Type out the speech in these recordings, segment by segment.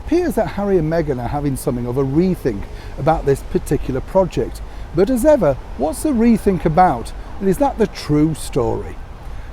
appears that Harry and Meghan are having something of a rethink about this particular project. But as ever, what's the rethink about? And is that the true story?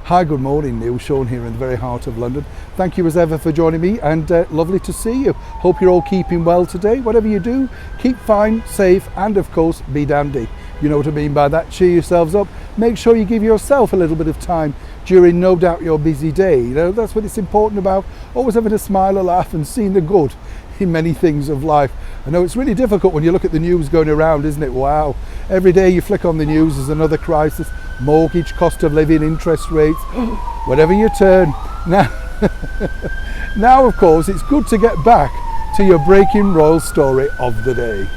Hi, good morning, Neil. Sean here in the very heart of London. Thank you as ever for joining me, and lovely to see you. Hope you're all keeping well today. Whatever you do, keep fine, safe, and of course, be dandy. You know what I mean by that. Cheer yourselves up. Make sure you give yourself a little bit of time during, no doubt, your busy day. You know, that's what it's important about. Always having a smile, a laugh, and seeing the good in many things of life. I know it's really difficult when you look at the news going around, isn't it? Wow. Every day you flick on the news, there's another crisis. Mortgage, cost of living, interest rates, whatever you turn. Now, of course, it's good to get back to your breaking royal story of the day.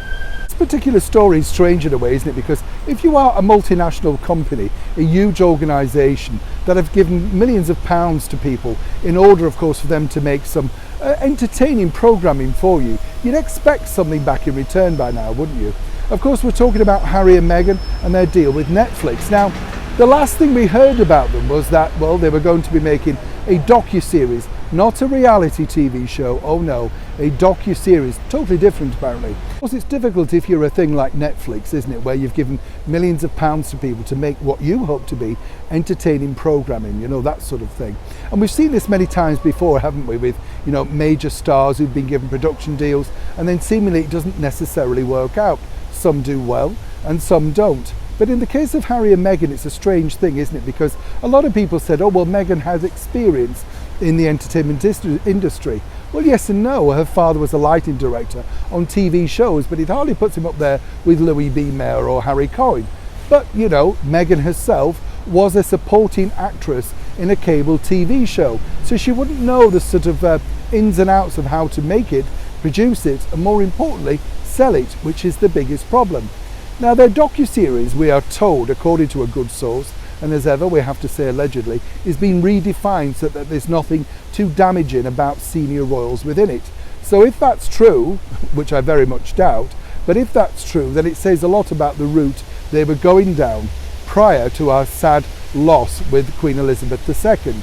This particular story is strange in a way, isn't it? Because if you are a multinational company, a huge organisation that have given millions of pounds to people in order, of course, for them to make some entertaining programming for you, you'd expect something back in return by now, wouldn't you? Of course, we're talking about Harry and Meghan and their deal with Netflix. Now, the last thing we heard about them was that, well, they were going to be making a docu-series, not a reality TV show, oh no, a docu-series, totally different apparently. Of course, it's difficult if you're a thing like Netflix, isn't it, where you've given millions of pounds to people to make what you hope to be entertaining programming, you know, that sort of thing. And we've seen this many times before, haven't we, with, you know, major stars who've been given production deals and then seemingly it doesn't necessarily work out. Some do well and some don't. But in the case of Harry and Meghan, it's a strange thing, isn't it? Because a lot of people said, oh, well, Meghan has experience in the entertainment industry. Well, yes and no. Her father was a lighting director on TV shows, but it hardly puts him up there with Louis B. Mayer or Harry Cohen. But, you know, Meghan herself was a supporting actress in a cable TV show. So she wouldn't know the sort of ins and outs of how to make it, produce it, and more importantly, sell it, which is the biggest problem. Now, their docu-series, we are told, according to a good source, and as ever we have to say allegedly, is being redefined so that there's nothing too damaging about senior royals within it. So if that's true, which I very much doubt, but if that's true, then it says a lot about the route they were going down prior to our sad loss with Queen Elizabeth II.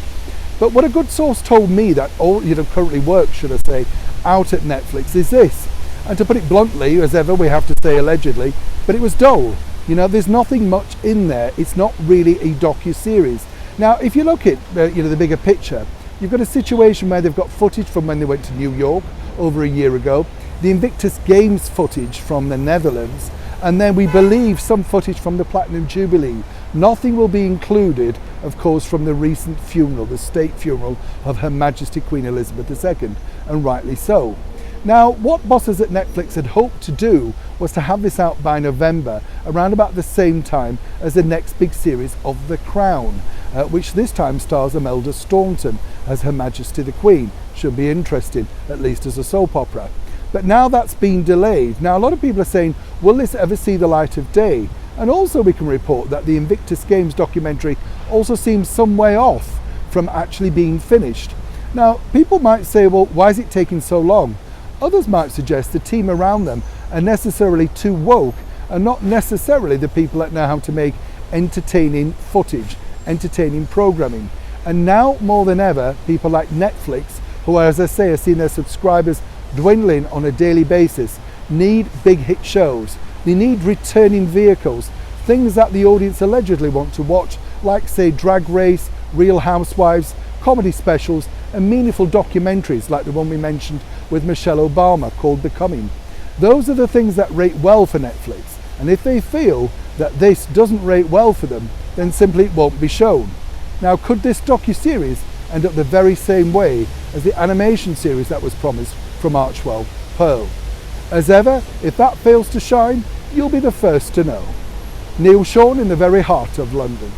But what a good source told me that all, you know, currently works, should I say, out at Netflix is this. And to put it bluntly, as ever, we have to say allegedly, but it was dull. You know, there's nothing much in there. It's not really a docu-series. Now, if you look at you know, the bigger picture, you've got a situation where they've got footage from when they went to New York over a year ago, the Invictus Games footage from the Netherlands, and then we believe some footage from the Platinum Jubilee. Nothing will be included, of course, from the recent funeral, the state funeral of Her Majesty Queen Elizabeth II, and rightly so. Now, what bosses at Netflix had hoped to do was to have this out by November, around about the same time as the next big series of The Crown, which this time stars Imelda Staunton as Her Majesty the Queen. Should be interesting, at least as a soap opera. But now that's been delayed. Now, a lot of people are saying, will this ever see the light of day? And also we can report that the Invictus Games documentary also seems some way off from actually being finished. Now, people might say, well, why is it taking so long? Others might suggest the team around them are necessarily too woke and not necessarily the people that know how to make entertaining footage, entertaining programming. And now more than ever, people like Netflix, who, as I say, are seeing their subscribers dwindling on a daily basis, need big hit shows. They need returning vehicles, things that the audience allegedly want to watch, like, say, Drag Race, Real Housewives, comedy specials, and meaningful documentaries like the one we mentioned with Michelle Obama called Becoming. Those are the things that rate well for Netflix, and if they feel that this doesn't rate well for them, then simply it won't be shown. Now, could this docu-series end up the very same way as the animation series that was promised from Archwell, Pearl? As ever, if that fails to shine, you'll be the first to know. Neil Sean in the very heart of London.